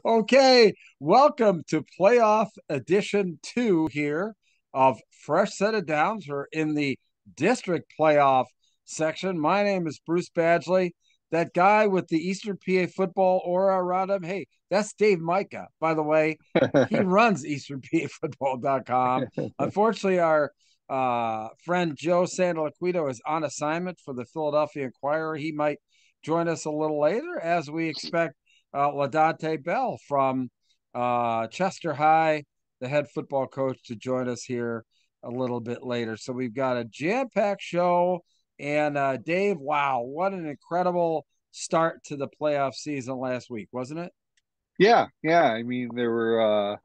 Okay, welcome to playoff edition 2 here of Fresh Set of Downs. We're in the district playoff section. My name is Bruce Badgley. That guy with the Eastern PA football aura around him, hey, that's Dave Mika. By the way, he runs EasternPAFootball.com. Unfortunately, our friend Joe Santaliquito is on assignment for the Philadelphia Inquirer. He might join us a little later as we expect LaDontay Bell from Chester High, the head football coach, to join us here a little bit later. So we've got a jam-packed show. And Dave, wow, what an incredible start to the playoff season last week, wasn't it? Yeah. I mean, there were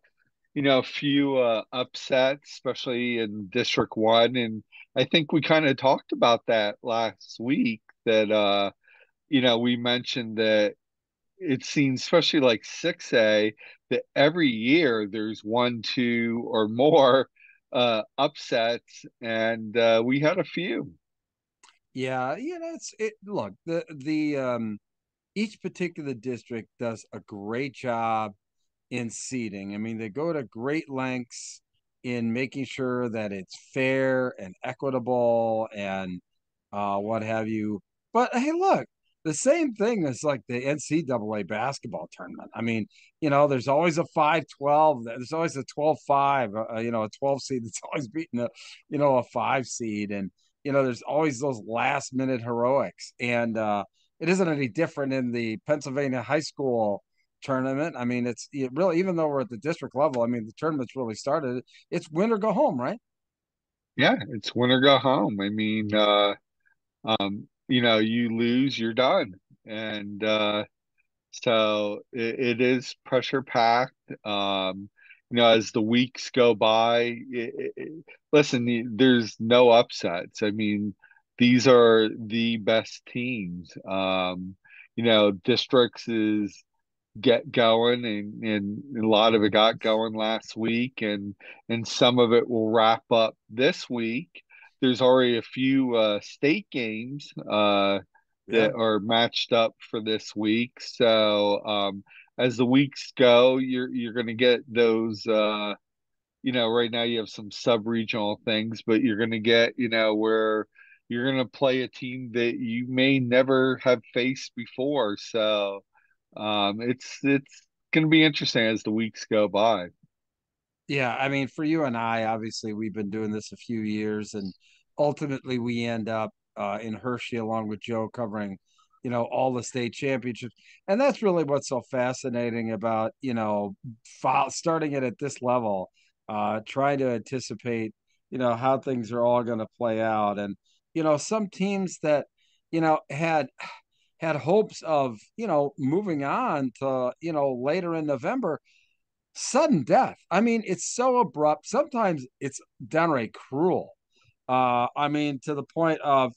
a few upsets, especially in District 1, and I think we kind of talked about that last week that we mentioned that it seems, especially like 6A, that every year there's one, two, or more upsets, and we had a few. Yeah, it's look, the each particular district does a great job in seating. I mean, they go to great lengths in making sure that it's fair and equitable and what have you. But hey, look, the same thing is like the NCAA basketball tournament. I mean, there's always a 5-12. There's always a 12-5, a 12 seed that's always beating a 5 seed. And, there's always those last minute heroics. And it isn't any different in the Pennsylvania high school tournament. I mean, it really, even though we're at the district level, I mean, the tournament's really started. It's win or go home, right? Yeah, it's win or go home. I mean, you lose, you're done, and so it is pressure packed. As the weeks go by, listen, there's no upsets. I mean, these are the best teams. Districts is get going, and a lot of it got going last week, and some of it will wrap up this week. There's already a few state games Yeah. that are matched up for this week. So as the weeks go, you're going to get those. Right now you have some sub-regional things, but you're going to get where you're going to play a team that you may never have faced before. So it's going to be interesting as the weeks go by. Yeah, I mean, for you and I, obviously, we've been doing this a few years, and ultimately, we end up in Hershey along with Joe covering, all the state championships, and that's really what's so fascinating about, starting it at this level, trying to anticipate, how things are all going to play out, and some teams that, had hopes of, moving on to, later in November sudden death. I mean, it's so abrupt. Sometimes it's downright cruel. I mean, to the point of,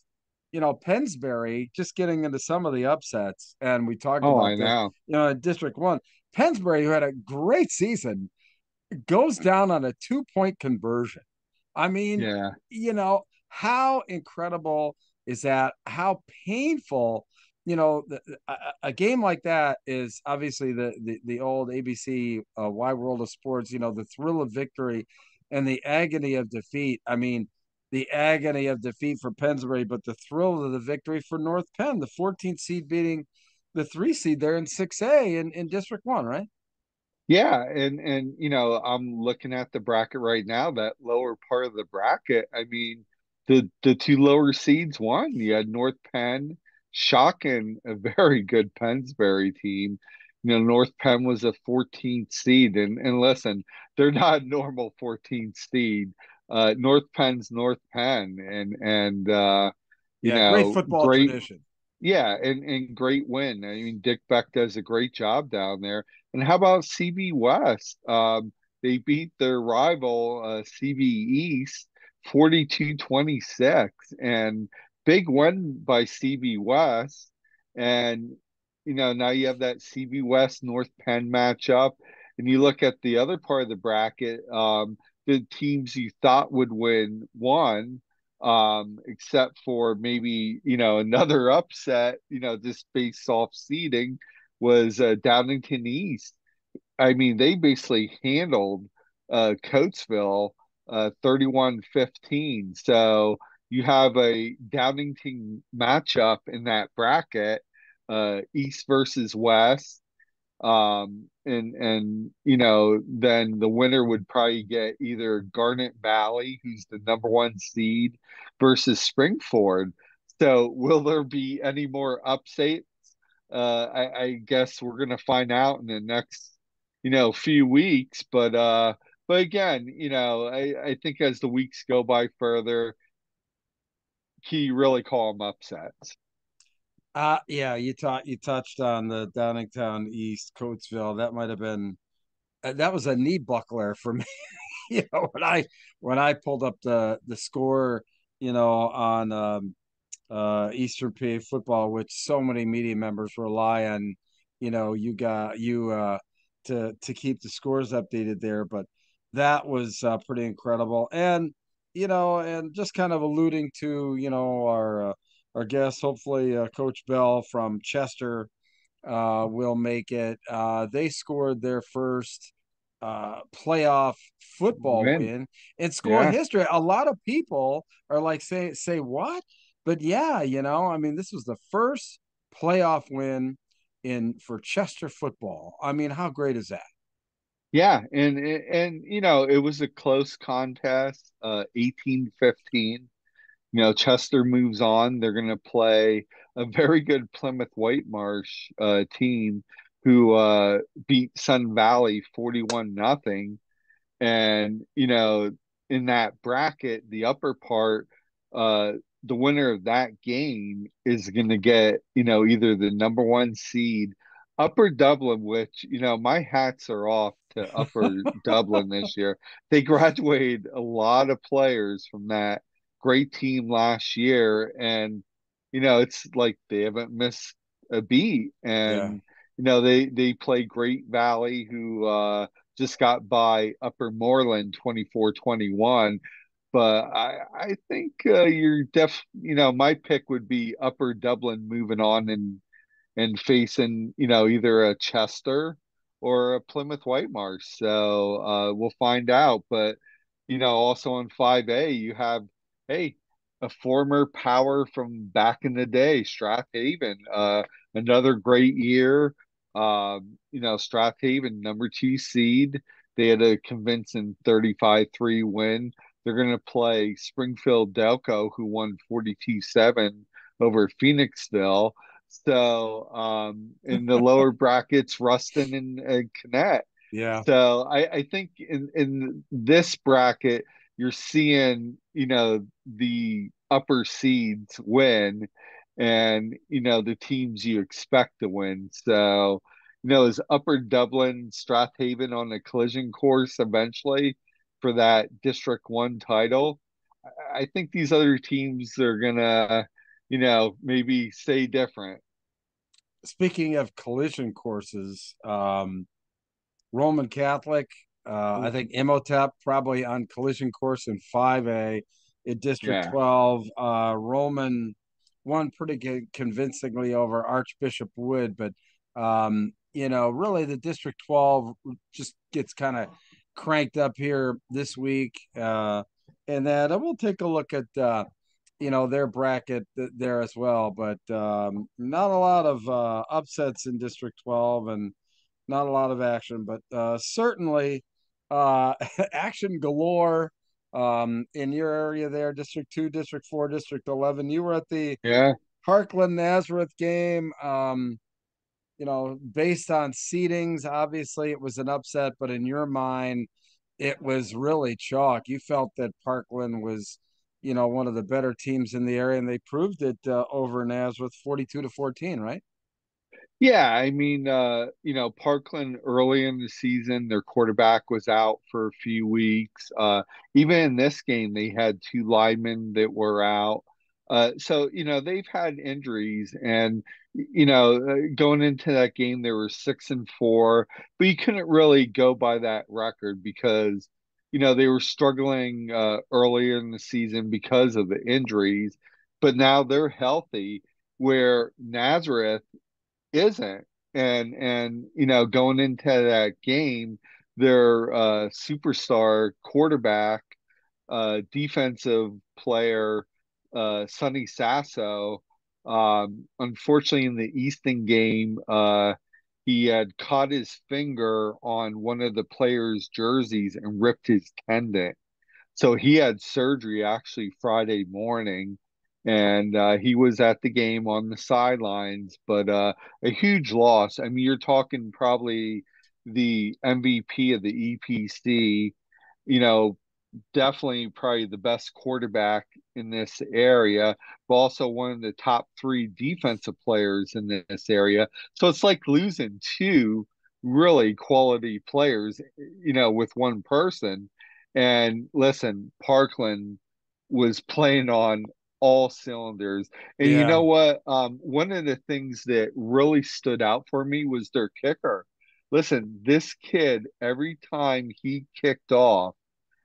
Pennsbury just getting into some of the upsets. And we talked Oh, about I this, know. in District 1. Pennsbury, who had a great season, goes down on a 2-point conversion. I mean, Yeah. how incredible is that? How painful, a game like that is obviously the old ABC Wide World of Sports, the thrill of victory and the agony of defeat. I mean, the agony of defeat for Pennsbury, but the thrill of the victory for North Penn, the 14th seed beating the 3 seed there in 6A in District 1, right? Yeah, and I'm looking at the bracket right now, that lower part of the bracket. I mean, the two lower seeds won. You had North Penn, shocking, a very good Pennsbury team. North Penn was a 14th seed, and listen, they're not a normal 14th seed. North Penn's North Penn, and Yeah, great football great. tradition. Yeah, and great win. I mean, Dick Beck does a great job down there. And how about CB West? They beat their rival, CB East, 42-26, and big win by CB West. And now you have that CB West North Penn matchup, and you look at the other part of the bracket. The teams you thought would win won, except for maybe, another upset, just based off seeding, was Downington East. I mean, they basically handled Coatesville 31-15. So you have a Downingtown matchup in that bracket, East versus West. And then the winner would probably get either Garnet Valley, who's the number one seed, versus Springford. So will there be any more upsets? I guess we're gonna find out in the next few weeks. But again, I think as the weeks go by further, can you really call them upsets? Yeah, you touched on the Downingtown East Coatesville. That might have been that was a knee buckler for me. When I pulled up the score, on Eastern PA football, which so many media members rely on, you got you to keep the scores updated there. But that was pretty incredible. And just kind of alluding to, our guest, hopefully Coach Bell from Chester will make it. They scored their first playoff football Win. win in school Yeah. history. A lot of people are like, say what? But yeah, I mean, this was the first playoff win in for Chester football. I mean, how great is that? Yeah, and it was a close contest, 18-15. Chester moves on. They're going to play a very good Plymouth Whitemarsh team who beat Sun Valley 41-0. And, in that bracket, the upper part, uh, the winner of that game is going to get, either the number one seed, Upper Dublin, which, my hats are off to Upper Dublin this year. They graduated a lot of players from that great team last year. And, it's like they haven't missed a beat. Yeah. And, they play Great Valley, who, just got by Upper Moreland 24-21. But I think my pick would be Upper Dublin moving on and facing, either a Chester or a Plymouth Whitemarsh. So we'll find out. But, also on 5A, you have, hey, a former power from back in the day, Strathaven, another great year. Strathaven, number two seed. They had a convincing 35-3 win. They're going to play Springfield Delco, who won 42-7 over Phoenixville. So in the lower brackets, Ruston and Connect. Yeah. So I think in this bracket, you're seeing, the upper seeds win and, the teams you expect to win. So, is Upper Dublin, Strathaven on a collision course eventually for that District 1 title? I think these other teams are gonna, maybe say different. Speaking of collision courses, Roman Catholic. I think Imhotep probably on collision course in 5A. In District Yeah. 12, Roman won pretty convincingly over Archbishop Wood, but really the District 12 just gets kind of cranked up here this week. And then we'll take a look at their bracket there as well, but not a lot of upsets in District 12 and not a lot of action, but certainly action galore in your area there, District 2, District 4, District 11. You were at the Yeah. Parkland Nazareth game. Based on seedings, obviously it was an upset, but in your mind, it was really chalk. You felt that Parkland was, one of the better teams in the area, and they proved it over Nazareth 42-14, right? Yeah, I mean, Parkland early in the season, their quarterback was out for a few weeks. Even in this game, they had two linemen that were out. So, they've had injuries, and going into that game, they were 6-4, but you couldn't really go by that record because, they were struggling earlier in the season because of the injuries, but now they're healthy. Where Nazareth isn't. and going into that game, their superstar quarterback, defensive player, Sonny Sasso, unfortunately in the Easton game, he had caught his finger on one of the players' jerseys and ripped his tendon. So he had surgery actually Friday morning, and he was at the game on the sidelines, but a huge loss. I mean, you're talking probably the MVP of the EPC, you know, definitely probably the best quarterback in this area, but also one of the top three defensive players in this area. So it's like losing two really quality players, with one person. And listen, Parkland was playing on all cylinders. And you Yeah. know what? One of the things that really stood out for me was their kicker. Listen, this kid, every time he kicked off,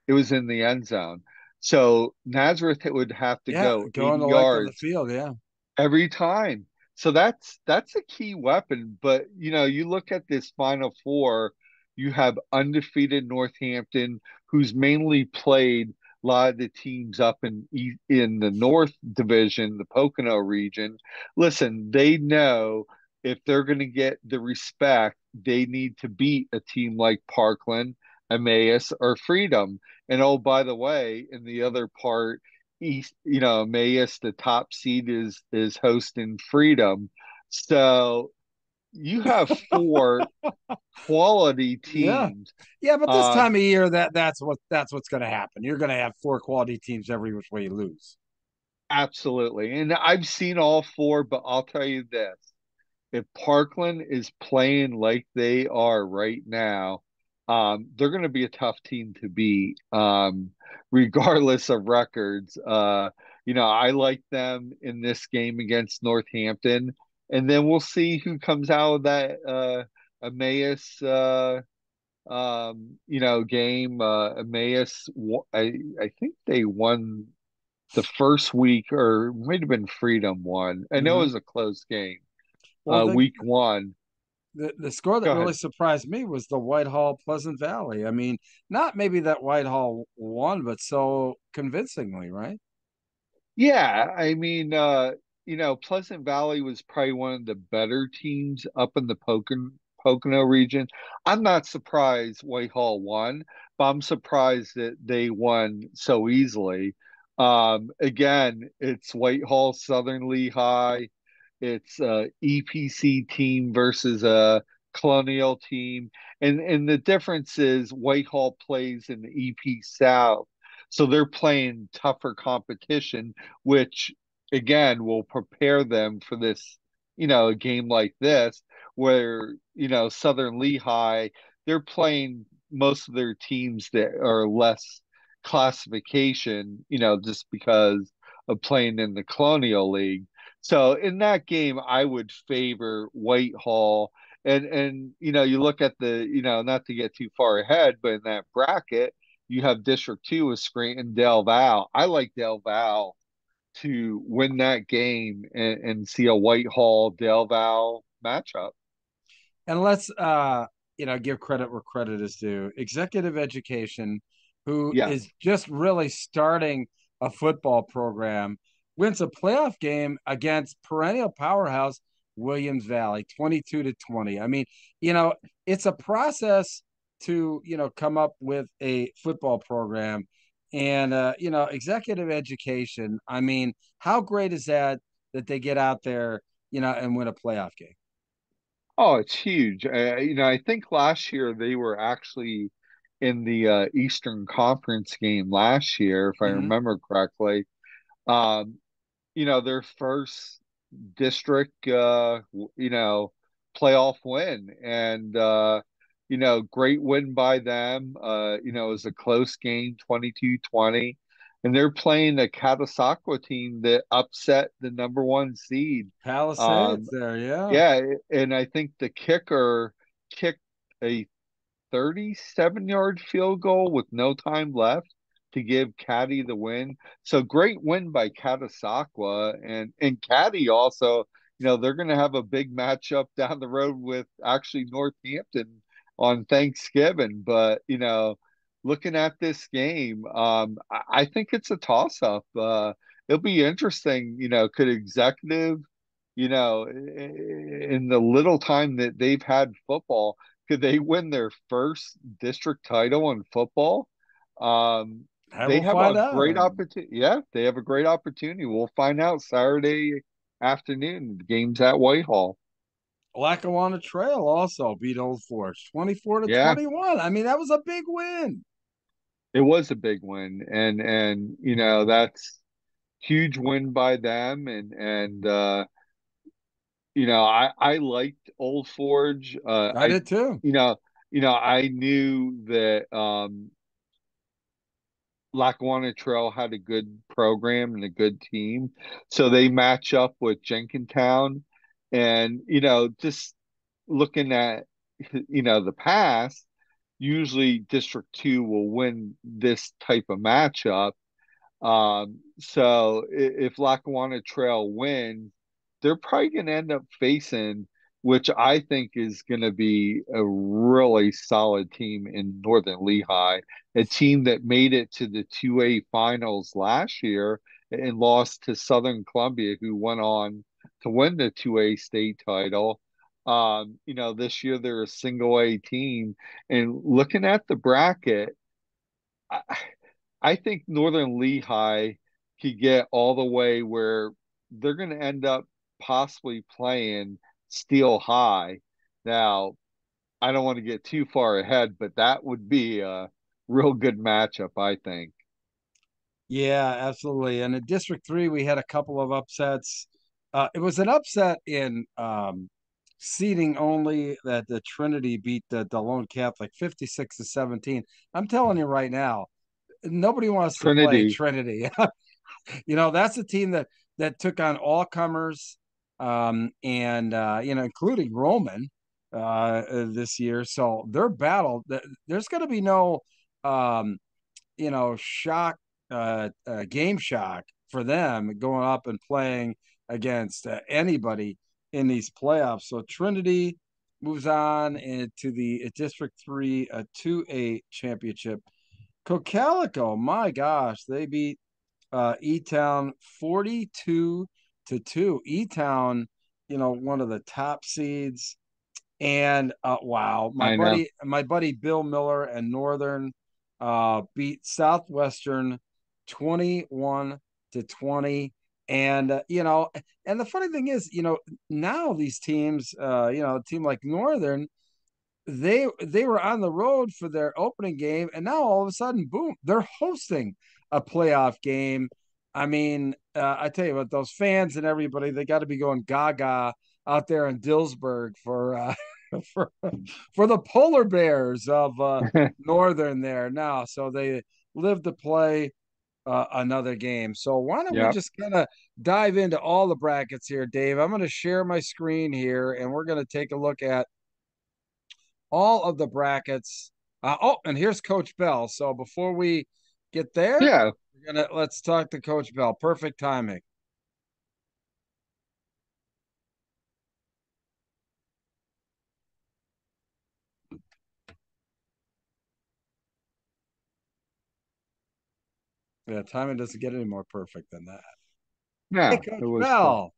it was in the end zone. So Nazareth would have to Yeah. go Going 80 the length of the yards field. Yeah. every time. So that's a key weapon. But you look at this Final Four, you have undefeated Northampton, who's mainly played a lot of the teams up in the North Division, the Pocono region. Listen, they know if they're going to get the respect, they need to beat a team like Parkland, Emmaus, or Freedom. And oh, by the way, in the other part, East, Emmaus, the top seed is hosting Freedom. So you have four quality Yeah. teams. Yeah, but this Um, time of year, that's what's going to happen. You're going to have four quality teams every which way you lose. Absolutely. And I've seen all four, but I'll tell you this. If Parkland is playing like they are right now, they're going to be a tough team to beat, regardless of records. I like them in this game against Northampton, and then we'll see who comes out of that Emmaus, game. Emmaus, I think they won the first week, or it might have been Freedom won. I know it was Hmm. a close game. Well, Week one. the score that Go really ahead. surprised me was the Whitehall Pleasant Valley. I mean, not maybe that Whitehall won, but so convincingly, right? Yeah, I mean, Pleasant Valley was probably one of the better teams up in the Pocono region. I'm not surprised Whitehall won, but I'm surprised that they won so easily. Again, it's Whitehall, Southern Lehigh. It's a EPC team versus a Colonial team, and the difference is Whitehall plays in the EP South, so they're playing tougher competition, which again will prepare them for this, a game like this, where Southern Lehigh, they're playing most of their teams that are less classification, just because of playing in the Colonial League. So in that game, I would favor Whitehall. And you look at the, not to get too far ahead, but in that bracket, you have District 2 with Scranton Del Val. I like Del Val to win that game and see a Whitehall Del Val matchup. And let's give credit where credit is due. Executive Education, who is Yes. just really starting a football program, wins a playoff game against perennial powerhouse Williams Valley, 22-20. I mean, you know, it's a process to, come up with a football program. And executive education, I mean, how great is that they get out there, and win a playoff game? Oh, it's huge. I think last year they were actually in the Eastern Conference game last year, if I Mm-hmm. remember correctly. Um, their first district, playoff win, and great win by them. It was a close game, 22-20, and they're playing a Catasauqua team that upset the number one seed. Palisades Um, there, yeah. yeah, and I think the kicker kicked a 37-yard field goal with no time left to give Caddy the win. So great win by Catasauqua, and Caddy also they're going to have a big matchup down the road with actually Northampton on Thanksgiving. But, looking at this game, I think it's a toss-up. It'll be interesting. Could executive, in the little time that they've had football, could they win their first district title in football? I They will have a find out. great opportunity. Yeah, they have a great opportunity. We'll find out Saturday afternoon. The game's at Whitehall. Lackawanna Trail also beat Old Forge 24 to Yeah, 21. I mean, that was a big win. it was a big win, and that's huge win by them, and I liked Old Forge. I did too. You know, I knew that Lackawanna Trail had a good program and a good team, so they match up with Jenkintown, and just looking at the past, usually District 2 will win this type of matchup. So if Lackawanna Trail wins, they're probably going to end up facing, which I think is going to be a really solid team in Northern Lehigh, a team that made it to the 2A finals last year and lost to Southern Columbia, who went on to win the 2A state title. This year they're a single A team, and looking at the bracket, I, I think Northern Lehigh could get all the way where they're going to end up possibly playing Steel High. Now, I don't want to get too far ahead, but that would be a real good matchup, I think. Yeah, absolutely. And in District 3, we had a couple of upsets. It was an upset in seating only that the Trinity beat the Lone Catholic 56 to 17. I'm telling you right now, nobody wants to play Trinity, Trinity. That's a team that took on all comers, and including Roman this year. So their battle, there's going to be no um, shock, game shock for them going up and playing against anybody in these playoffs. So Trinity moves on into the District 3 2A championship. Cocalico, my gosh, they beat E-Town 42 to 2. E-Town, one of the top seeds. And wow, my I know. buddy, my buddy Bill Miller and Northern beat Southwestern 21 to 20. And and the funny thing is, now these teams, a team like Northern, they were on the road for their opening game, and now all of a sudden, boom, they're hosting a playoff game. I mean, I tell you what, those fans and everybody, they got to be going gaga out there in Dillsburg for for for the polar bears of Northern there now. So they live to play another game. So why don't we Yep. just kind of dive into all the brackets here, Dave? I'm going to share my screen here, and we're going to take a look at all of the brackets. And here's Coach Bell. So before we get there, Yeah. let's talk to Coach Bell. Perfect timing. Yeah, timing doesn't get any more perfect than that. Hey, Yeah. It Coach was fun. Bell.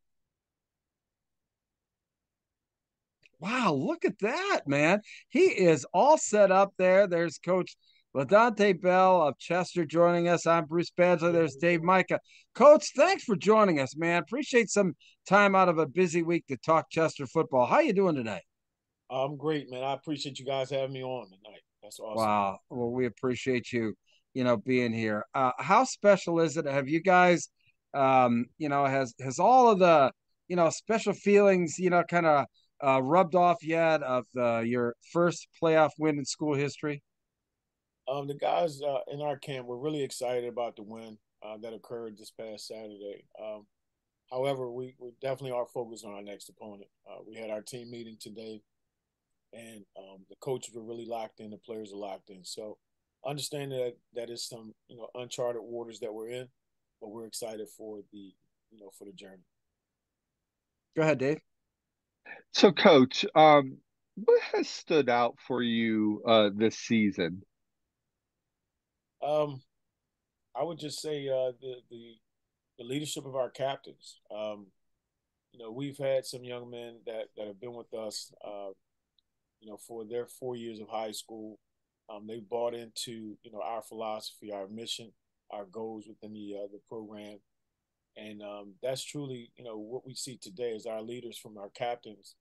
Wow, look at that, man. He is all set up there. There's Coach LaDontay Bell of Chester joining us. I'm Bruce Badgley. There's Dave Mika. Coach, thanks for joining us, man. Appreciate some time out of a busy week to talk Chester football. How you doing today? I'm great, man. I appreciate you guys having me on tonight. That's awesome. Wow. Well, we appreciate you, being here. How special is it? Have you guys, has all of the, special feelings, kind of rubbed off yet of your first playoff win in school history? The guys in our camp were really excited about the win that occurred this past Saturday. However, we definitely are focused on our next opponent. We had our team meeting today, and the coaches were really locked in. The players are locked in. So, understanding that is some uncharted waters that we're in, but we're excited for the journey. Go ahead, Dave. So, Coach, what has stood out for you this season? Um, I would just say the leadership of our captains. We've had some young men that have been with us, for their 4 years of high school. They bought into our philosophy, our mission, our goals within the program, and that's truly what we see today is our leaders from our captains.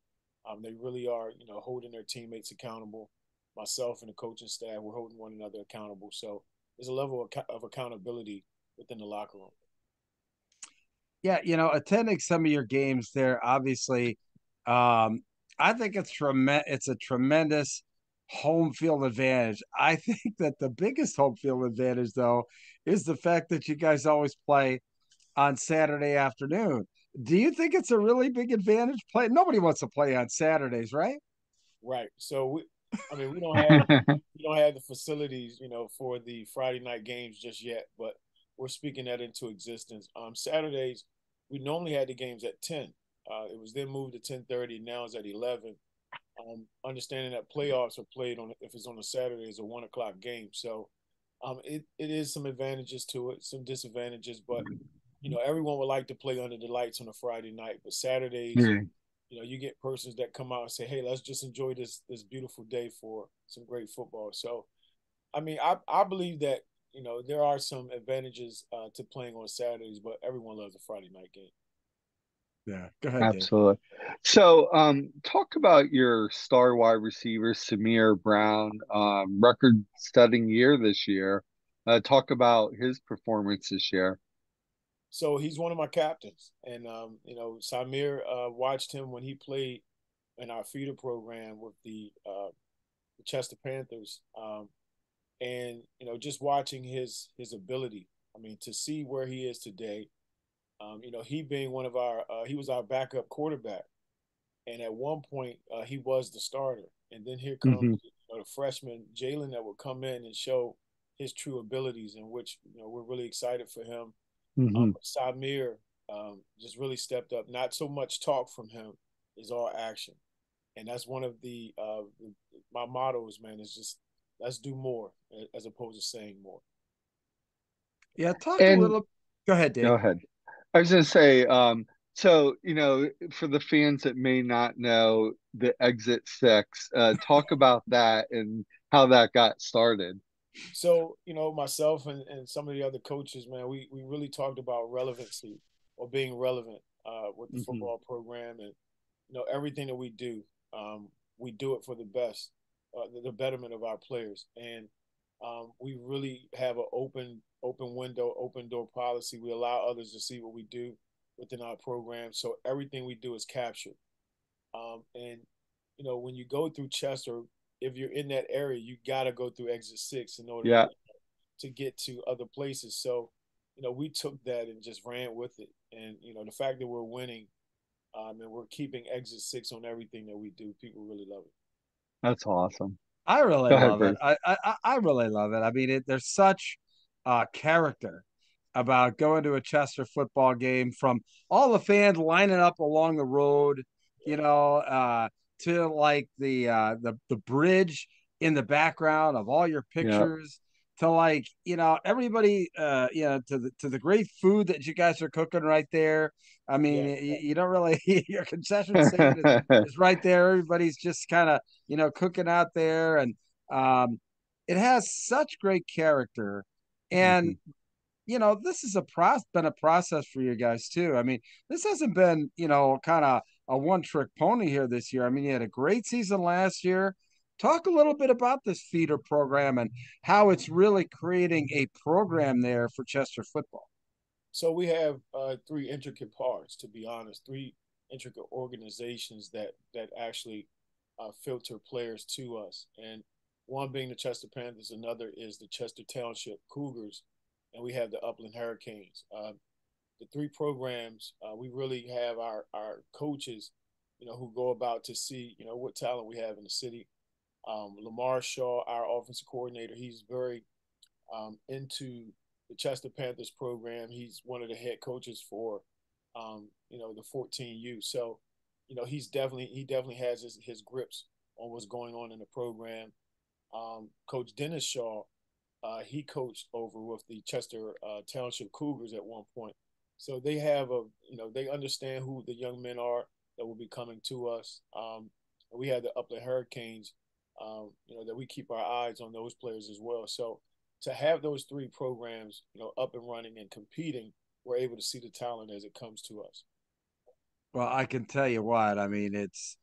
They really are holding their teammates accountable. Myself and the coaching staff, we're holding one another accountable. So there's a level of accountability within the locker room. Yeah, attending some of your games there, obviously, I think it's a tremendous home field advantage. I think that the biggest home field advantage, though, is the fact that you guys always play on Saturday afternoon. Do you think it's a really big advantage? Play Nobody wants to play on Saturdays, right? Right. So we don't have the facilities, for the Friday night games just yet, but we're speaking that into existence. Saturdays, we normally had the games at 10. It was then moved to 10:30. Now it's at 11. Understanding that playoffs are played on if it's on a Saturday, it's a 1 o'clock game. So it is some advantages to it, some disadvantages, but everyone would like to play under the lights on a Friday night, but Saturdays, Yeah, you get persons that come out and say, "Hey, let's just enjoy this beautiful day for some great football." So, I mean, I believe that there are some advantages to playing on Saturdays, but everyone loves a Friday night game. Yeah. Go ahead, Dave. absolutely. So, talk about your star wide receiver, Samir Brown, record-setting year this year. Talk about his performance this year. So he's one of my captains, and Samir watched him when he played in our feeder program with the Chester Panthers, and just watching his ability. I mean, to see where he is today. He being one of he was our backup quarterback, and at one point he was the starter. And then here comes Hmm. the freshman Jalen that would come in and show his true abilities, in which we're really excited for him. Hmm. Samir just really stepped up. Not so much talk from him, is all action, and that's one of my mottos, man. Is just let's do more as opposed to saying more. Yeah, talk a And little. Go ahead, go Dave. ahead. I was going to say, so, for the fans that may not know the Exit Six, talk about that and how that got started. So, myself and some of the other coaches, man, we really talked about relevancy or being relevant with the Hmm. football program, and everything that we do it for the best, the betterment of our players, and we really have an open window, open door policy. We allow others to see what we do within our program, so everything we do is captured. And when you go through Chester, if you're in that area, you got to go through exit 6 in order Yeah, to get to other places. So, we took that and just ran with it. And, the fact that we're winning and we're keeping exit 6 on everything that we do, people really love it. that's awesome. I really Go ahead, love it. Bruce. I really love it. I mean, there's such character about going to a Chester football game, from all the fans lining up along the road, you know, uh, to like the bridge in the background of all your Yeah. pictures, to like everybody, to the great food that you guys are cooking right there. I mean, Yeah. you don't really your concession stand is right there. Everybody's just kind of cooking out there, and it has such great character. And Mhm. this is been a process for you guys too. I mean, this hasn't been kind of a one trick pony here this year. I mean, you had a great season last year. Talk a little bit about this feeder program and how it's really creating a program there for Chester football. So we have three intricate parts, to be honest, three intricate organizations that actually filter players to us. And one being the Chester Panthers, another is the Chester Township Cougars, and we have the Upland Hurricanes. The three programs, we really have our coaches, who go about to see, what talent we have in the city. Lamar Shaw, our offensive coordinator, he's very into the Chester Panthers program. He's one of the head coaches for the 14U. So, he definitely has his grips on what's going on in the program. Coach Dennis Shaw, he coached over with the Chester Township Cougars at one point. So they have they understand who the young men are that will be coming to us. We have the Upland Hurricanes, that we keep our eyes on those players as well. So to have those three programs, up and running and competing, we're able to see the talent as it comes to us. Well, I can tell you what, I mean, it's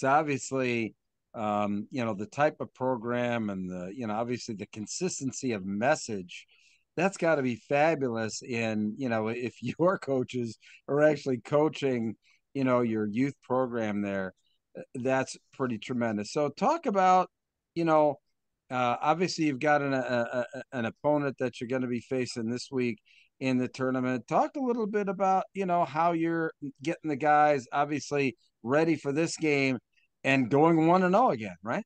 obviously, the type of program and obviously the consistency of message that's got to be fabulous in, if your coaches are actually coaching, your youth program there, that's pretty tremendous. So talk about, obviously you've got an opponent that you're going to be facing this week in the tournament. Talk a little bit about, how you're getting the guys obviously ready for this game and going 1-0 again, right?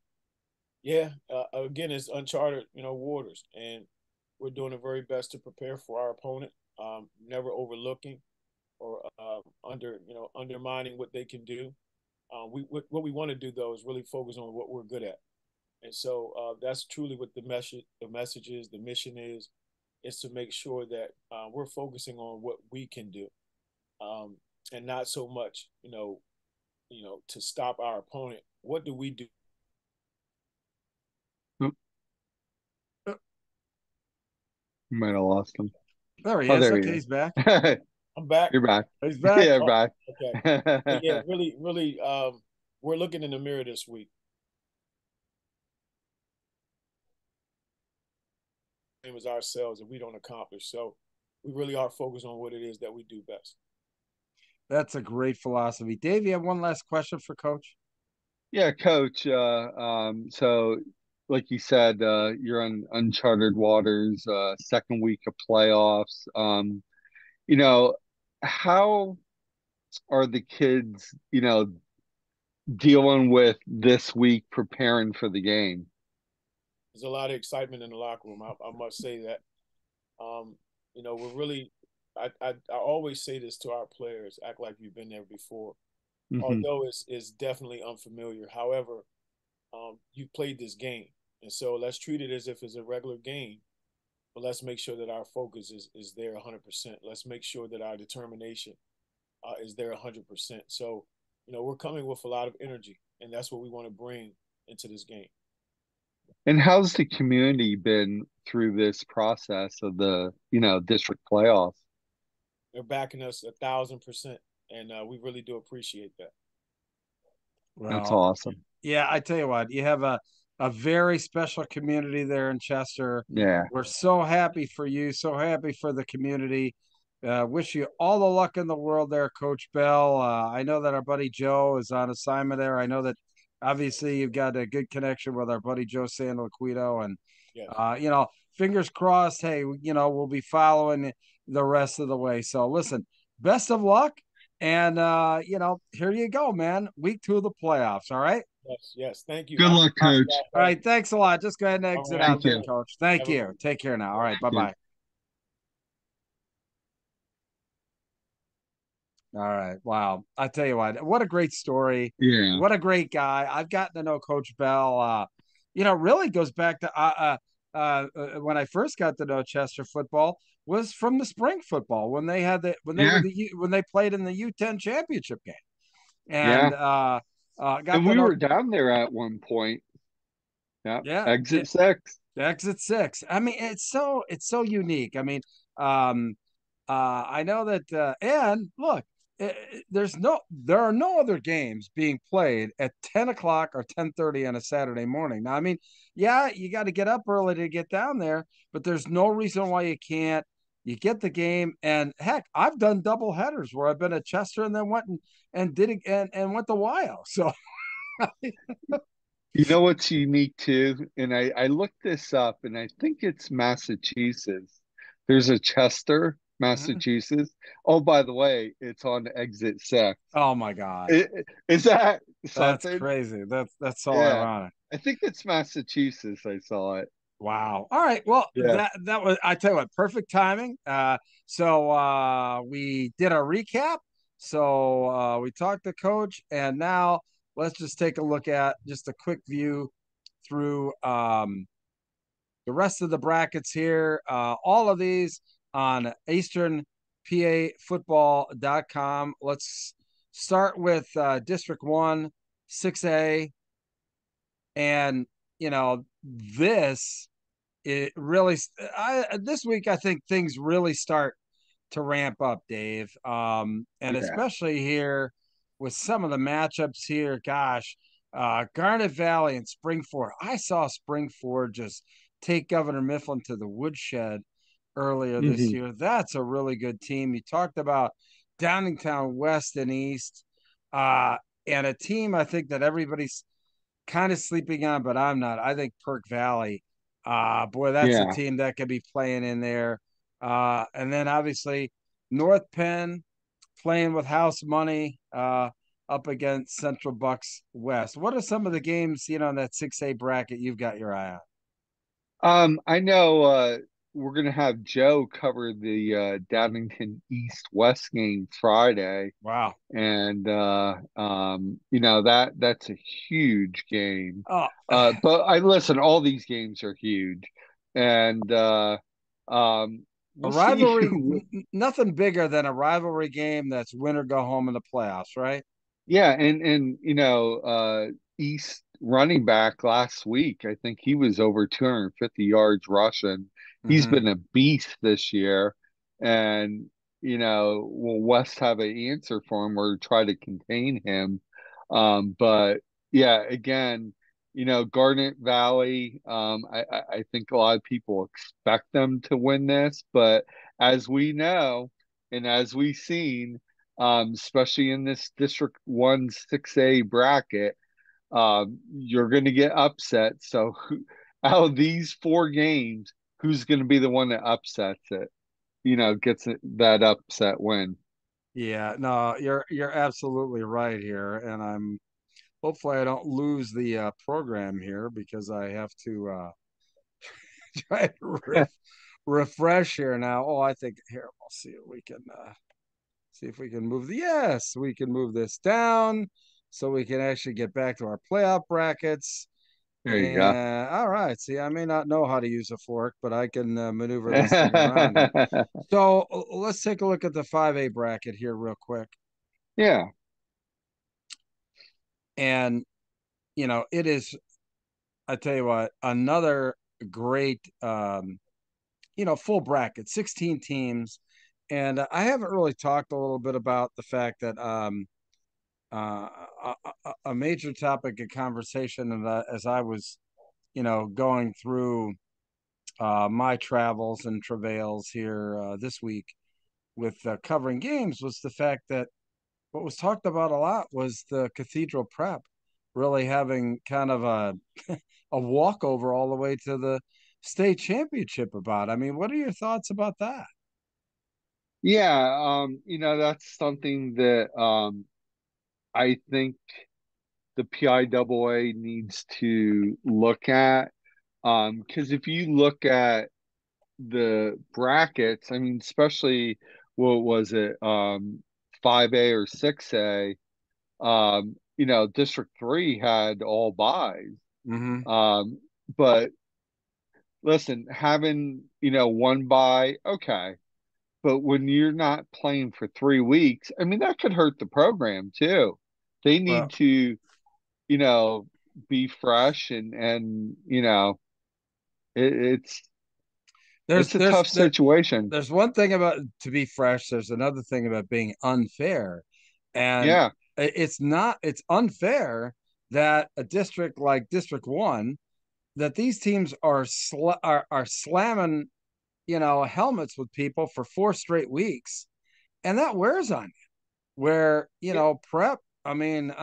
Yeah. Again, it's uncharted, waters, and we're doing the very best to prepare for our opponent. Never overlooking or undermining what they can do. What we want to do though is really focus on what we're good at, and so that's truly what the message is. The mission is to make sure that we're focusing on what we can do, and not so much, to stop our opponent. What do we do? Might have lost him. There he Oh, is. there Okay, he he's back. is. I'm back. You're back. He's back. Yeah, Oh, back. okay. But yeah, really, really, we're looking in the mirror this week. Same as ourselves, and we don't accomplish. So we really are focused on what it is that we do best. That's a great philosophy. Dave, you have one last question for Coach? Yeah, Coach. So like you said, you're on uncharted waters, second week of playoffs. You know, how are the kids, dealing with this week preparing for the game? There's a lot of excitement in the locker room. I must say that. We're really. I always say this to our players: act like you've been there before. Hmm. Although it's definitely unfamiliar. However, you played this game, and so let's treat it as if it's a regular game. But let's make sure that our focus is there 100%. Let's make sure that our determination is there 100%. So, we're coming with a lot of energy, and that's what we want to bring into this game. And how's the community been through this process of the, district playoffs? They're backing us 1,000%, and we really do appreciate that. That's Well, awesome. yeah, I tell you what, you have a very special community there in Chester. Yeah. We're so happy for you, so happy for the community. Wish you all the luck in the world there, Coach Bell. I know that our buddy Joe is on assignment there. I know that obviously you've got a good connection with our buddy Joe Sandalaquito, and Yes. fingers crossed. Hey, we'll be following the rest of the way. So listen, best of luck. And here you go, man. Week 2 of the playoffs. All right. Yes. Yes. Thank you. Good luck, Coach. All right. Thanks a lot. Just go ahead and exit All right. out Thank there, you. Coach. Thank you. Take care now. All right. Bye bye. All right. Wow. I tell you what a great story. Yeah. What a great guy. I've gotten to know Coach Bell. Really goes back to when I first got to know Chester football was from the spring football when they had Yeah. when they played in the U10 championship game. And Yeah. got And to we know. were down there at one point. Yeah. Yeah. Exit 6. Exit 6. I mean, it's so unique. I mean, I know that, and look, there are no other games being played at 10 o'clock or 10:30 on a Saturday morning. Now, I mean, yeah, you got to get up early to get down there, but there's no reason why you can't. You get the game, and heck, I've done double headers where I've been at Chester and then went and did it and went to Wyo. So. You know what's unique too? And I looked this up and I think it's Massachusetts. There's a Chester, Mhm. Massachusetts. Oh, by the way, it's on exit 6. Oh my God. Is that That's something? crazy. That's so Yeah. ironic. I think it's Massachusetts. I saw it. Wow. All right. Well, Yeah. that was, I tell you what, perfect timing. So we did our recap. So we talked to coach, and now let's just take a look at just a quick view through the rest of the brackets here. All of these on easternpafootball.com. Let's start with District 1, 6A. And, you know, this it really this week I think things really start to ramp up, Dave. And Yeah. especially here with some of the matchups here, gosh, Garnet Valley and Springford. I saw Springford just take Governor Mifflin to the woodshed earlier this Hmm. year. That's a really good team. You talked about Downingtown West and East, uh, and a team I think that everybody's kind of sleeping on, but I'm not. I think Perk Valley, boy, that's a Yeah. team that could be playing in there. And then obviously North Penn playing with house money up against Central Bucks West. What are some of the games, you know, in that 6A bracket you've got your eye on? I know we're gonna have Joe cover the Downington East West game Friday, Wow. and you know that's a huge game. Oh, But I listen, all these games are huge, and a we'll see. rivalry, nothing bigger than a rivalry game that's win or go home in the playoffs, right? Yeah, and you know, East running back last week, I think he was over 250 yards rushing. He's Mm-hmm. been a beast this year, and you know, will West have an answer for him or try to contain him? But yeah, again, you know, Garnet Valley, I think a lot of people expect them to win this, but as we know, and as we've seen especially in this District 1 6A bracket, you're going to get upset. So, out of these four games, who's going to be the one that upsets it? You know, gets that upset win. Yeah, no, you're absolutely right here, and I'm hopefully I don't lose the program here because I have to try to refresh here now. Oh, I think here we'll see if we can see if we can move the yes, we can move this down so we can actually get back to our playoff brackets. There you go. And all right, see, I may not know how to use a fork, but I can maneuver this thing around. And so let's take a look at the 5A bracket here real quick. Yeah, And you know, it is, I tell you what, another great you know, full bracket, 16 teams. And I haven't really talked a little bit about the fact that uh, a major topic of conversation, and as I was, you know, going through my travels and travails here this week with covering games, was the fact that what was talked about a lot was the Cathedral Prep really having kind of a walkover all the way to the state championship about. I mean, what are your thoughts about that? yeah. You know, that's something that I think the PIAA needs to look at. Because if you look at the brackets, I mean, especially what was it, 5A or 6A, you know, District 3 had all buys. Mm-hmm. Um, but listen, having, you know, one buy, okay. But when you're not playing for 3 weeks, I mean, that could hurt the program too. They Well, need to, you know, be fresh and you know, it, it's there's it's a tough situation. there's one thing about to be fresh. There's another thing about being unfair, and Yeah. it's not. It's unfair that a district like District 1, that these teams are slamming, you know, helmets with people for 4 straight weeks, and that wears on you. Where, you Yeah. know, prep. I mean,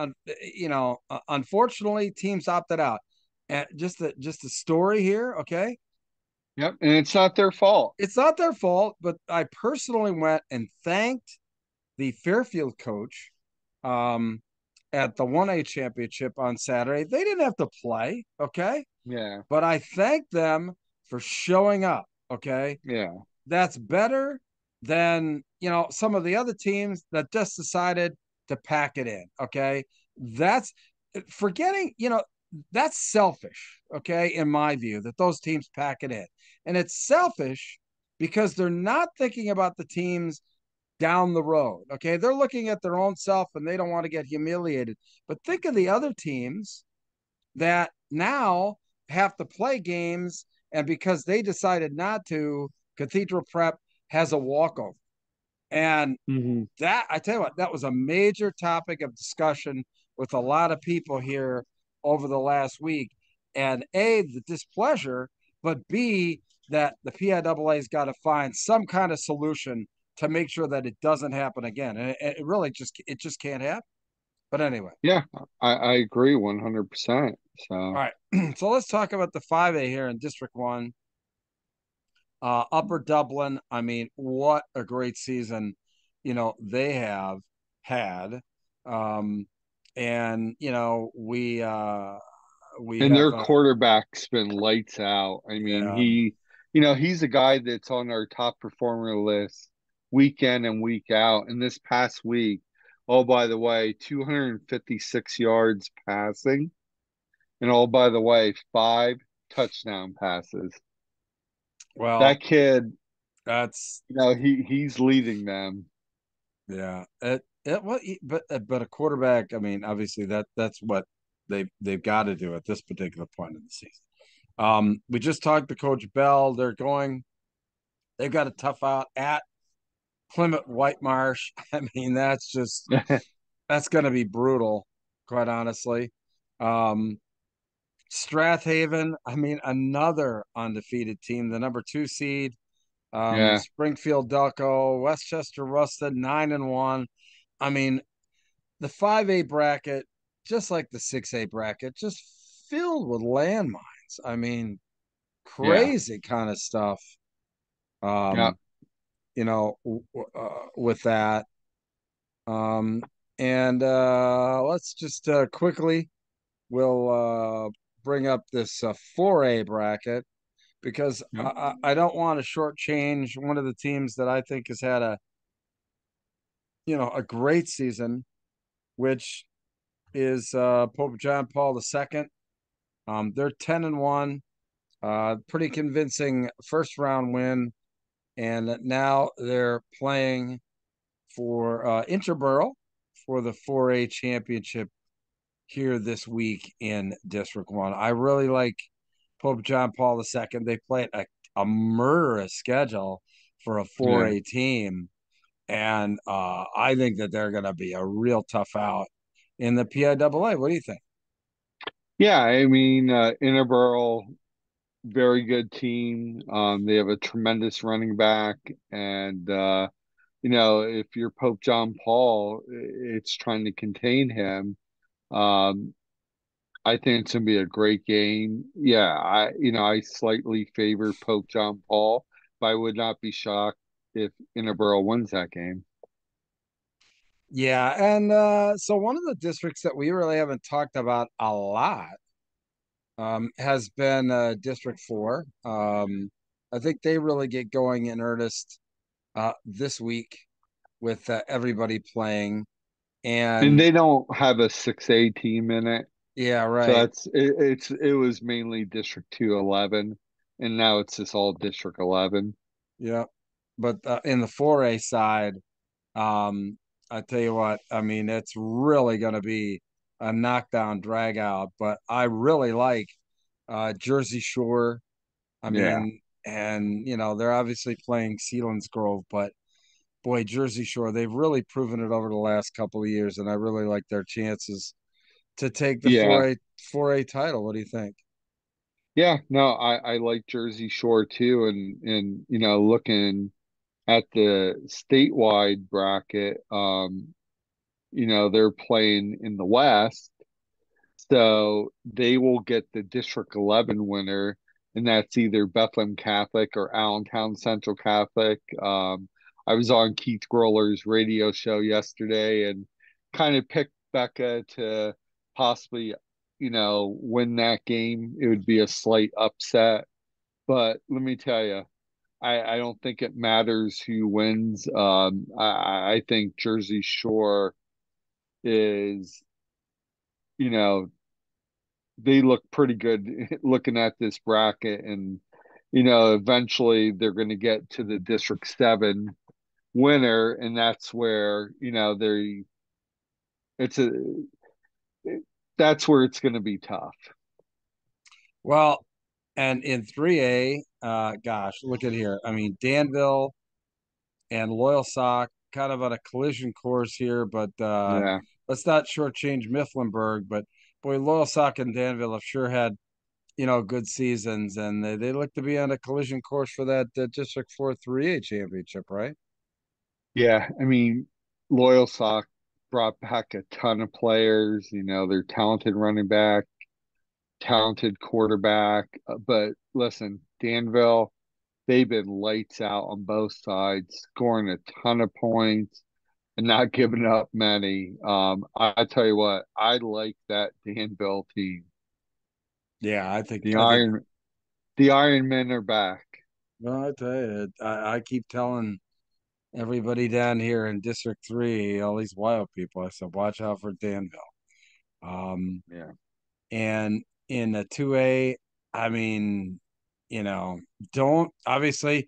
you know, unfortunately, teams opted out. And just a story here, okay? Yep. And it's not their fault. It's not their fault, but I personally went and thanked the Fairfield coach um, at the 1A championship on Saturday. They didn't have to play, okay? Yeah. But I thanked them for showing up. Okay. Yeah. That's better than, some of the other teams that just decided to pack it in. Okay. That's forgetting, that's selfish. Okay. In my view, that those teams pack it in. And it's selfish because they're not thinking about the teams down the road. Okay. They're looking at their own self and they don't want to get humiliated. But think of the other teams that now have to play games. And because they decided not to, Cathedral Prep has a walkover. And Mm-hmm. that, I tell you what, that was a major topic of discussion with a lot of people here over the last week. And A, the displeasure, but B, that the PIAA's got to find some kind of solution to make sure that it doesn't happen again. And it really just can't happen. But anyway. Yeah, I agree 100%. So, All right. So let's talk about the 5A here in District 1. Upper Dublin, I mean, what a great season, they have had. Um, and, we and have, their quarterback's been lights out. I mean, yeah, he's a guy that's on our top performer list week in and week out. And this past week, oh, by the way, 256 yards passing. And oh, by the way, 5 touchdown passes. well, That kid, that's, he's leading them. yeah, well, but a quarterback, I mean, obviously that's what they've got to do at this particular point in the season. We just talked to Coach Bell. They've got a tough out at Plymouth Whitemarsh. I mean, that's going to be brutal, quite honestly. Um, Strathaven, I mean, another undefeated team, the number 2 seed. Yeah. Springfield Delco, Westchester Rusted, 9-1. I mean, the 5A bracket, just like the 6A bracket, just filled with landmines. I mean, Yeah. crazy kind of stuff. Yeah. Um, with that. Um, and let's just quickly we'll bring up this 4A bracket because Yeah. I don't want to shortchange one of the teams that I think has had a great season, which is Pope John Paul II. They're 10-1, pretty convincing first round win, and now they're playing for Interborough for the 4A championship here this week in District 1. I really like Pope John Paul II. They play a murderous schedule for a Yeah. 4A team. And I think that they're going to be a real tough out in the PIAA. What do you think? Yeah. I mean, Interborough, very good team. They have a tremendous running back, and if you're Pope John Paul, it's trying to contain him. Um, I think it's gonna be a great game. Yeah, I slightly favor Pope John Paul, but I would not be shocked if Interborough wins that game. Yeah, and so one of the districts that we really haven't talked about a lot has been District 4. I think they really get going in earnest this week with everybody playing. And And they don't have a 6A team in it. yeah, So right. it was mainly District 211, and now it's just all District 11. Yeah. But in the 4A side, I tell you what, I mean, it's really going to be a knockdown drag out, but I really like Jersey Shore. I Yeah. mean, and they're obviously playing Sealands Grove, but boy, Jersey Shore, they've really proven it over the last couple of years, and I really like their chances to take the Yeah. 4A title. What do you think? Yeah, no, I like Jersey Shore too, and looking at the statewide bracket, they're playing in the West, so they will get the District 11 winner, and that's either Bethlehem Catholic or Allentown Central Catholic. I was on Keith Groller's radio show yesterday and kind of picked Becca to possibly, win that game. It would be a slight upset. But let me tell you, I don't think it matters who wins. I think Jersey Shore is, you know, they look pretty good looking at this bracket, and eventually they're going to get to the District 7 winner, and that's where they it's a that's where it's going to be tough. Well, and in 3A, gosh, look at here. I mean, Danville and Loyal Sock kind of on a collision course here, but Yeah. let's not shortchange Mifflinburg. But boy, Loyal Sock and Danville have sure had good seasons, and they look to be on a collision course for that District 4 3A championship, right? Yeah, I mean, Loyal Sock brought back a ton of players. They're talented running back, talented quarterback. But listen, Danville, they've been lights out on both sides, scoring a ton of points and not giving up many. I tell you what, I like that Danville team. Yeah, I think The I think Iron the Iron Men are back. well, I tell you, I keep telling everybody down here in District 3, all these wild people, I said, watch out for Danville. Um, Yeah. and in the 2A, I mean, don't obviously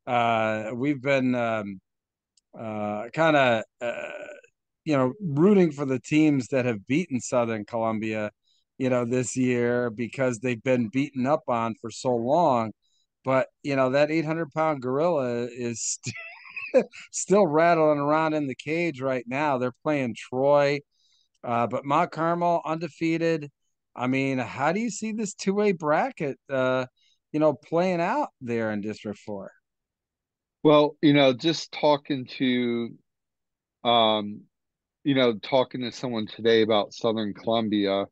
we've been kind of rooting for the teams that have beaten Southern Columbia, this year because they've been beaten up on for so long. But that 800-pound gorilla is still rattling around in the cage right now. They're playing Troy, but Mount Carmel undefeated. I mean, how do you see this 2A bracket, playing out there in District 4? Well, just um, talking to someone today about Southern Columbia,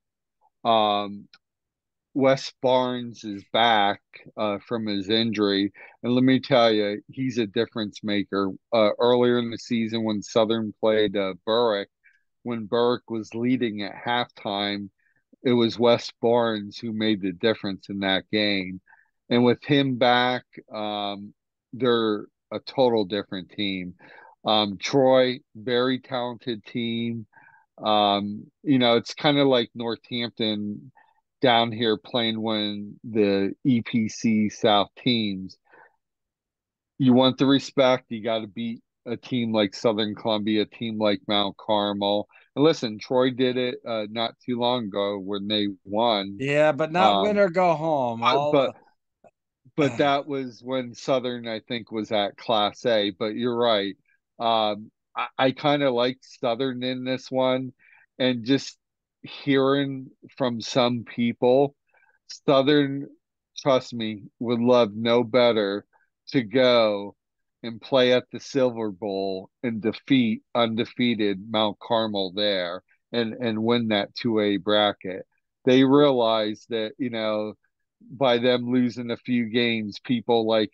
um, Wes Barnes is back from his injury, and let me tell you, he's a difference maker. Earlier in the season, when Southern played Berwick, when Berwick was leading at halftime, it was Wes Barnes who made the difference in that game. And with him back, they're a total different team. Troy, very talented team. It's kind of like Northampton down here playing when the EPC South teams. You want the respect, you got to beat a team like Southern Columbia, a team like Mount Carmel. And listen, Troy did it not too long ago when they won. Yeah, but not win Um, or go home. but All but but that was when Southern, I think, was at Class A. But you're right. I kind of liked Southern in this one, and just hearing from some people, Southern, trust me, would love no better to go and play at the Silver Bowl and defeat undefeated Mount Carmel there and win that 2A bracket. They realize that, by them losing a few games, people like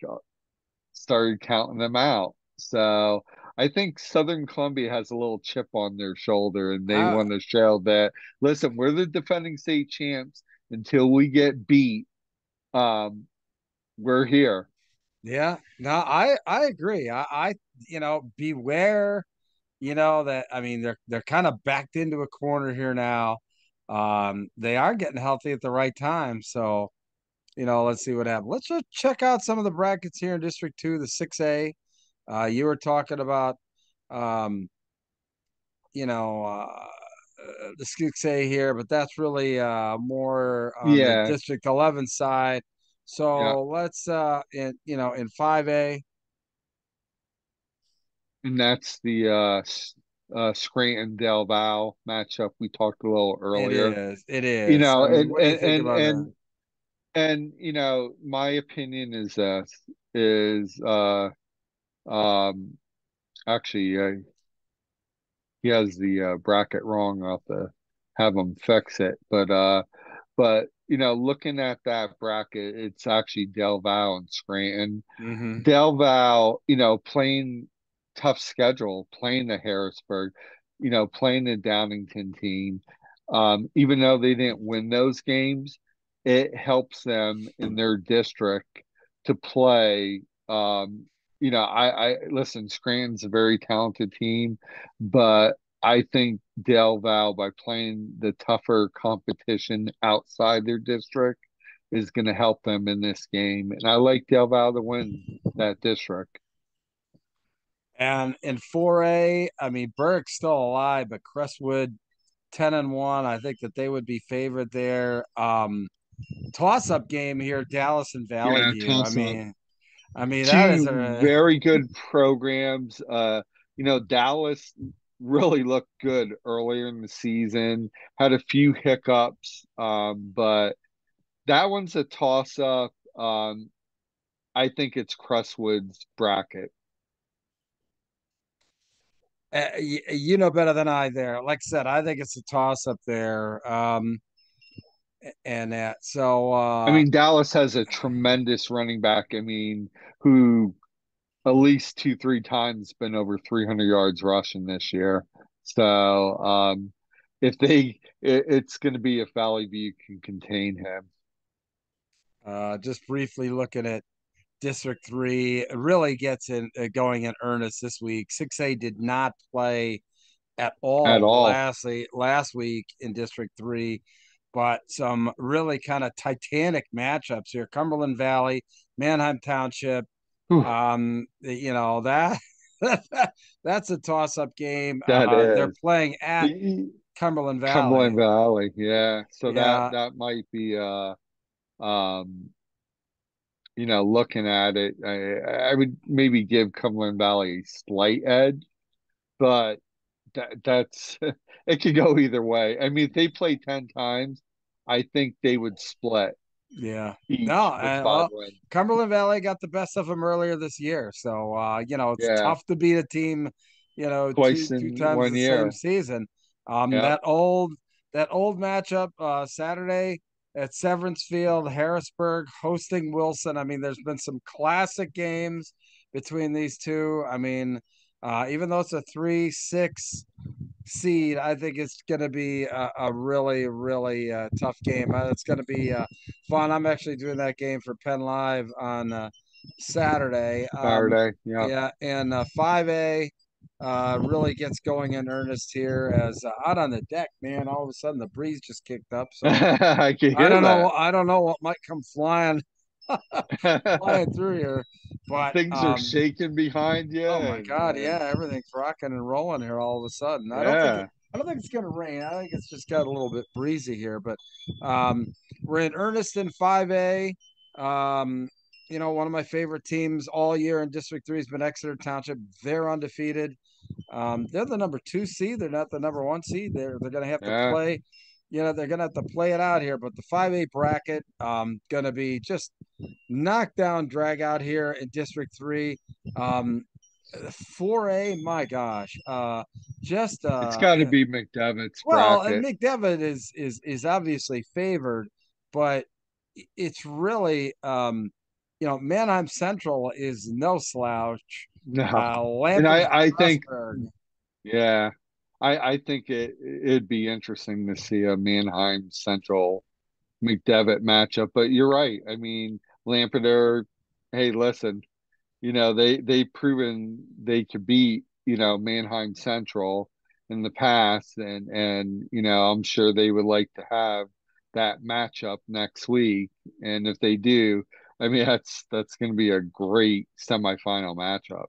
started counting them out. So I think Southern Columbia has a little chip on their shoulder, and they I, want to show that, listen, we're the defending state champs. Until we get beat, we're here. yeah, no, I agree. Beware, that I mean they're kind of backed into a corner here now. They are getting healthy at the right time, so let's see what happens. Let's just check out some of the brackets here in District 2, the 6A. You were talking about um, you know, the 6A here, but that's really more on the Yeah, District 11 side. yeah. So let's in 5A. And that's the Scranton Del Val matchup we talked a little It earlier. is. It is. I mean, And what do you think about that? my opinion is this is um actually he has the bracket wrong. I'll have to have him fix it. But looking at that bracket, it's actually Del Val and Scranton. Mm-hmm. Del Val, playing tough schedule, playing the Harrisburg, playing the Downington team. Even though they didn't win those games, it helps them in their district to play. I listen, Scranton's a very talented team, but I think Del Val, by playing the tougher competition outside their district, is going to help them in this game. And I like Del Val to win that district. And in 4A, I mean, Berwick's still alive, but Crestwood 10-1. I think that they would be favored there. Toss-up game here, Dallas and Valley Yeah, View. toss up. I mean that is Two a very good programs. Dallas really looked good earlier in the season, had a few hiccups, but that one's a toss up. I think it's Crestwood's bracket. you know better than I there. Like I said, I think it's a toss-up there. And that so I mean, Dallas has a tremendous running back. I mean, who at least two, three times been over 300 yards rushing this year. So, if it's going to be if Valley View can contain him. just briefly looking at District 3, it really gets in going in earnest this week. 6A did not play at At all all. last week in District 3, but some really kind of titanic matchups here. Cumberland Valley, Manheim Township, Whew, you know that that's a toss-up game. that They're is. playing at The Cumberland Cumberland Valley. Valley, yeah. So Yeah, that might be um looking at it, I would maybe give Cumberland Valley a slight edge, but that's it could go either way. I mean, if they play 10 times, I think they would split yeah. each No, with and five well, wins. Cumberland Valley got the best of them earlier this year. So it's Yeah, tough to beat a team, twice two in times one the same year. season. Yep. That old matchup Saturday at Severance Field, Harrisburg hosting Wilson. I mean, there's been some classic games between these two. I mean, even though it's a 3-6 seed, I think it's going to be a really, really tough game. It's going to be fun. I'm actually doing that game for Penn Live on Saturday. Saturday. Yep. Yeah, and 5A really gets going in earnest here as out on the deck, man. All of a sudden, the breeze just kicked up. So I can I hear don't know. that. I don't know what might come flying through here, but Things are shaking behind you, oh my God, yeah, and everything's rocking and rolling here all of a sudden. yeah, I don't think it's gonna rain. I think it's just got a little bit breezy here, but um, we're in earnest in 5A. Um, one of my favorite teams all year in District 3 has been Exeter Township. They're undefeated. They're the number 2 seed. They're not the number 1 seed. They're gonna have to yeah. play. They're gonna have to play it out here. But the 5A bracket gonna be just knockdown drag out here in District 3. 4A, my gosh, just It's got to be McDevitt's well, and bracket. McDevitt is obviously favored, but it's really Manheim Central is no slouch. No, and Lampers I think Strasburg. yeah, I think it'd be interesting to see a Mannheim Central McDevitt matchup. But you're right. I mean, Lampeter. Hey, listen. They've proven they could beat Mannheim Central in the past, and I'm sure they would like to have that matchup next week. And if they do, I mean that's going to be a great semifinal matchup.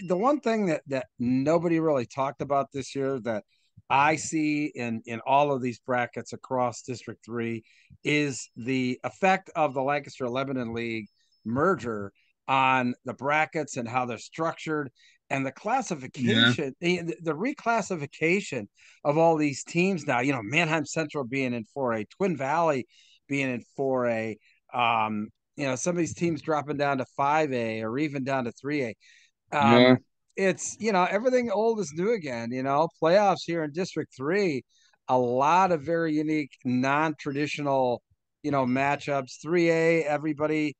The one thing that nobody really talked about this year that I see in all of these brackets across District 3 is the effect of the Lancaster Lebanon League merger on the brackets and how they're structured and the Yeah, classification, the reclassification of all these teams now. Manheim Central being in 4A, Twin Valley being in 4A. Some of these teams dropping down to 5A or even down to 3A. yeah, It's everything old is new again. Playoffs here in District 3, a lot of very unique non-traditional matchups. 3A, everybody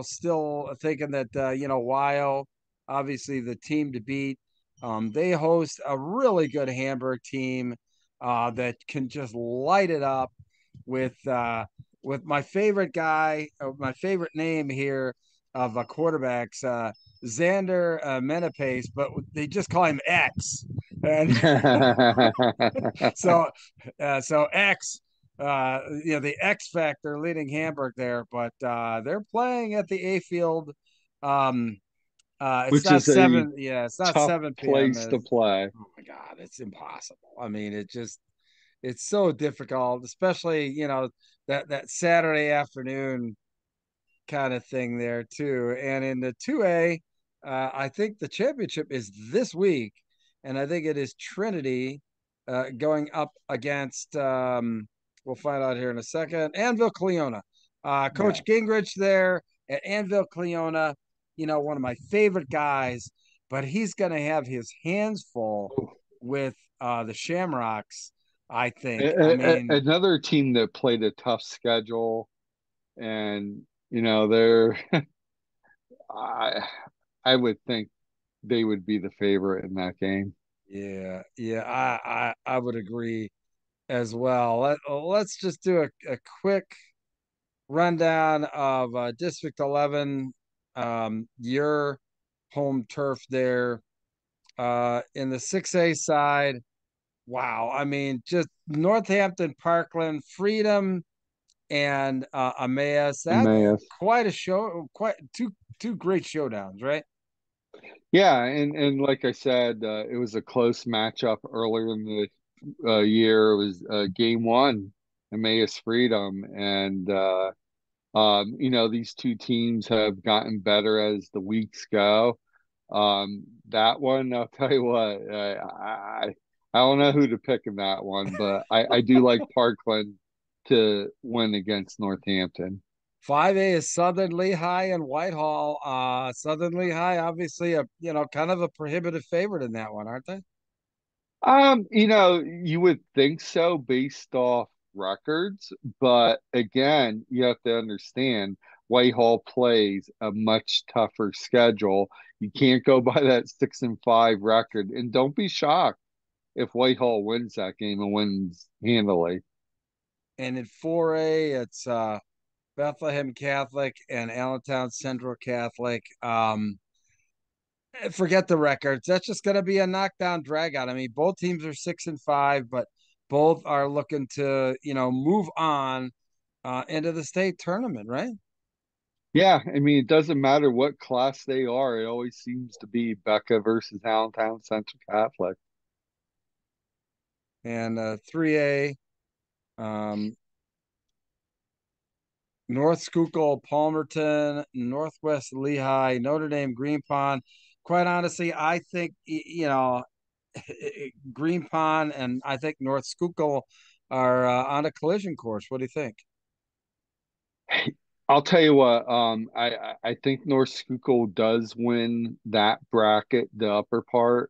still thinking that Wyo, obviously the team to beat. They host a really good Hamburg team that can just light it up with with my favorite guy, my favorite name here of quarterbacks, Xander Menapace, but they just call him X. And so, so X, the X Factor leading Hamburg there, but they're playing at the A Field. It's Which not is a seven. Yeah, it's not tough 7 p.m. place to play. Oh my God, it's impossible. I mean, it's so difficult, especially that Saturday afternoon kind of thing there too. And in the 2A, I think the championship is this week, and I think it is Trinity going up against. We'll find out here in a second. Anvil Cleona, Yeah. Coach Gingrich there at Anvil Cleona. One of my favorite guys, but he's going to have his hands full with the Shamrocks. I think. I mean, Another team that played a tough schedule, and they're I I would think they would be the favorite in that game. yeah, I would agree as well. Let's just do a quick rundown of District 11, your home turf there. In the 6A side, wow. I mean, just Northampton, Parkland, Freedom, and Emmaus. That's Emmaus. quite a show, quite two great showdowns, right? Yeah, and like I said, it was a close matchup earlier in the year. It was game one, Emmaus Freedom, and these two teams have gotten better as the weeks go. That one, I'll tell you what, I don't know who to pick in that one, but I do like Parkland to win against Northampton. 5A is Southern Lehigh and Whitehall. Southern Lehigh, obviously, kind of a prohibitive favorite in that one, aren't they? You would think so based off records, but again, you have to understand Whitehall plays a much tougher schedule. You can't go by that 6-5 record, and don't be shocked if Whitehall wins that game and wins handily. And in 4A, it's Bethlehem Catholic and Allentown Central Catholic. Forget the records. That's just going to be a knockdown drag out. I mean, both teams are 6-5, but both are looking to, move on into the state tournament, right? Yeah, I mean, it doesn't matter what class they are. It always seems to be Becca versus Allentown Central Catholic. And 3A, um, North Schuylkill, Palmerton, Northwest Lehigh, Notre Dame, Green Pond. Quite honestly, I think Green Pond and I think North Schuylkill are on a collision course. What do you think? I'll tell you what, I think North Schuylkill does win that bracket, the upper part.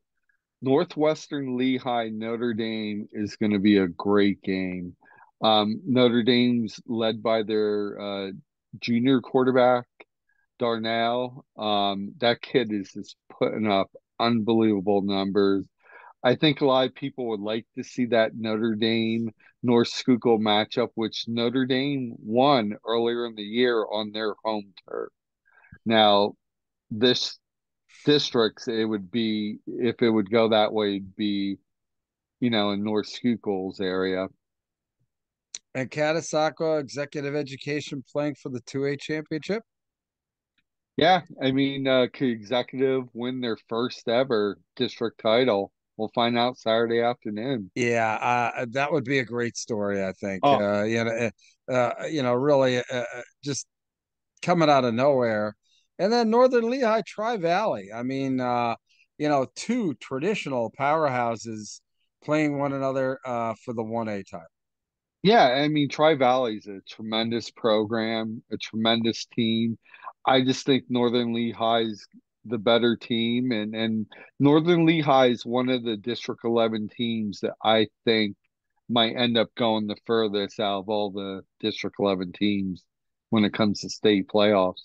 Northwestern Lehigh Notre Dame is going to be a great game. Notre Dame's led by their junior quarterback, Darnell. That kid is just putting up unbelievable numbers. I think a lot of people would like to see that Notre Dame North Schuylkill matchup, which Notre Dame won earlier in the year on their home turf. Now, this districts, it would be, if it would go that way, it'd be, in North Schuylkill's area. And Catasauqua Executive Education playing for the 2A championship. Yeah, I mean, could Executive win their first ever district title? We'll find out Saturday afternoon. Yeah, that would be a great story. I think. Oh, Really, just coming out of nowhere, and then Northern Lehigh Tri Valley. I mean, two traditional powerhouses playing one another for the 1A title. yeah, I mean, Tri Valley's a tremendous program, a tremendous team. I just think Northern Lehigh's the better team, and Northern Lehigh is one of the District 11 teams that I think might end up going the furthest out of all the District 11 teams when it comes to state playoffs.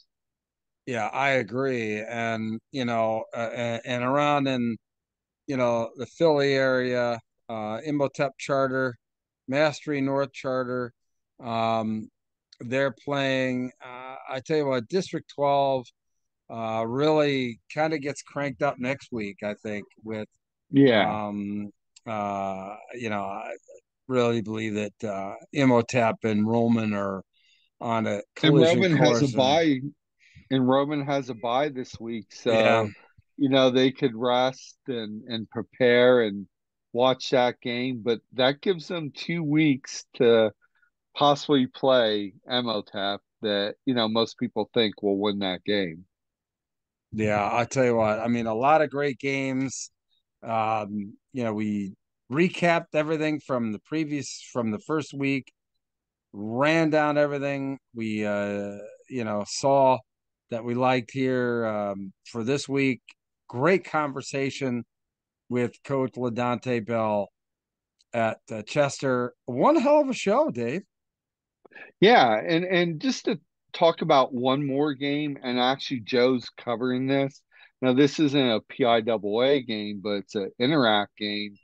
Yeah, I agree, and and around in the Philly area, Imhotep Charter, Mastery North Charter. Um, they're playing. I tell you what, District 12 really kind of gets cranked up next week. I think with Yeah. um, I really believe that Imhotep and Roman are on a And collision Roman has a course, and bye, and Roman has a bye this week, yeah, so they could rest and prepare and watch that game. But that gives them 2 weeks to possibly play MOTAP that most people think will win that game. yeah. I tell you what, I mean, a lot of great games. We recapped everything from from the first week, ran down everything we saw that we liked here for this week. Great conversation with Coach LaDontay Bell at Chester. One hell of a show, Dave. Yeah, and just to talk about one more game, and actually Joe's covering this. Now, this isn't a PIAA game, but it's an Interact game.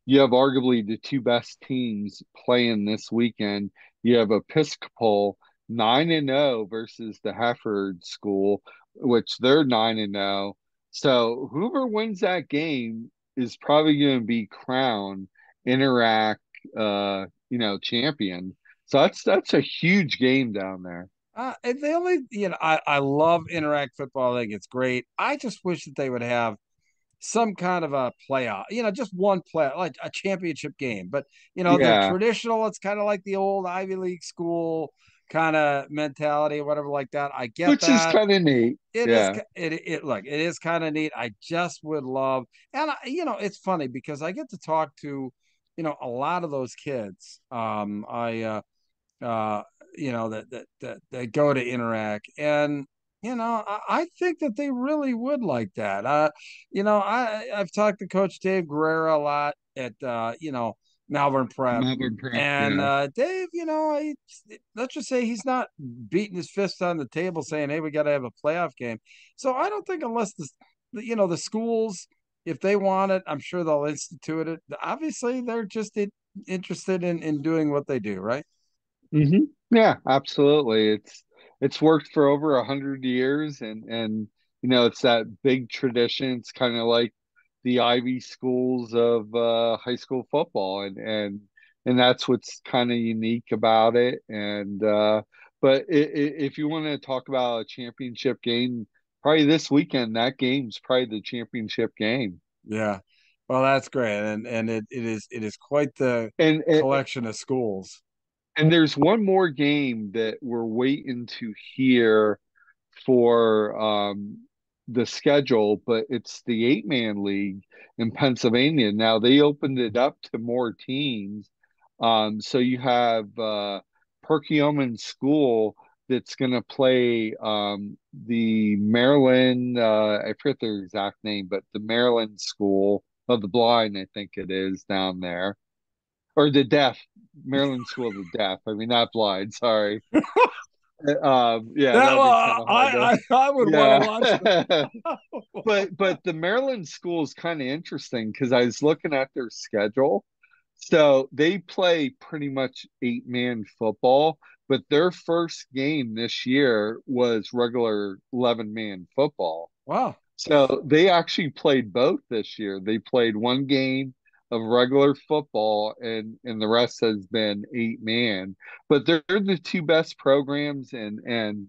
You have arguably the two best teams playing this weekend. You have Episcopal 9-0 versus the Hefford School, which they're 9-0. So whoever wins that game is probably going to be crowned Interact, champion. So that's a huge game down there. And they only, I love Interact football. I think it's great. I just wish that they would have some kind of a playoff, just one play, like a championship game. But, they're Yeah, traditional. It's kind of like the old Ivy League school kind of mentality, whatever like that. I get which is that. kind of neat. It is, Yeah, look, it is kind of neat. I just would love, and it's funny because I get to talk to, a lot of those kids. Uh, that go to Interact, and I think that they really would like that. I've talked to Coach Dave Guerrera a lot at Malvern Prep, Melbourne Prep. and Yeah. Dave, let's just say he's not beating his fist on the table saying, "Hey, we got to have a playoff game." So I don't think unless the schools, if they want it, I'm sure they'll institute it. Obviously, they're just interested in doing what they do, right? hmm Yeah, absolutely. It's worked for over 100 years, and it's that big tradition. It's kind of like the Ivy schools of high school football, and that's what's kind of unique about it. And but if you want to talk about a championship game, probably this weekend, that game's probably the championship game. Yeah. Well, that's great. And it is quite the And collection of schools. and there's one more game that we're waiting to hear for the schedule, but it's the 8-man league in Pennsylvania. Now they opened it up to more teams. So you have Perkiomen School that's going to play the Maryland, I forget their exact name, but the Maryland School of the Blind, I think it is down there, or the Deaf, Maryland School of the Deaf. I mean, not blind, sorry. Yeah, That that'd be well, kind of hard to, I would want to watch yeah. that. But the Maryland school is kind of interesting because I was looking at their schedule. So they play pretty much 8-man football, but their first game this year was regular 11-man football. Wow. So they actually played both this year. They played one game of regular football, and the rest has been 8-man. But they're the two best programs, and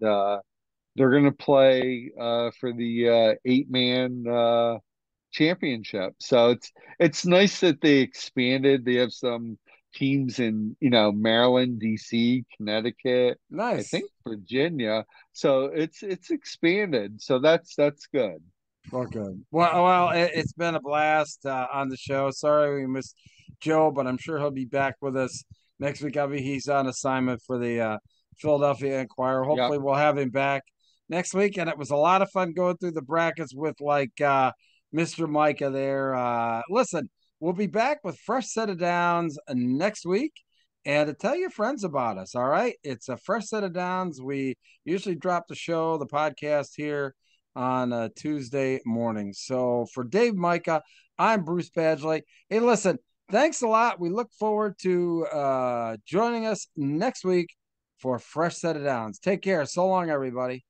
they're going to play for the 8-man championship. So it's nice that they expanded. They have some teams in Maryland, DC, Connecticut, I Nice. think Virginia. So it's expanded. So that's good. Well, good. Well, it's been a blast on the show. Sorry we missed Joe, but I'm sure he'll be back with us next week. He's on assignment for the Philadelphia Inquirer. Yep. Hopefully, we'll have him back next week. And it was a lot of fun going through the brackets with Mr. Mika there. Listen, we'll be back with fresh set of downs next week. And to tell your friends about us, all right? It's a fresh set of downs. We usually drop the podcast here on a Tuesday morning. So for Dave Mika, I'm Bruce Badgley. Hey, listen, thanks a lot. We look forward to joining us next week for Fresh Set of Downs. Take care. So long, everybody.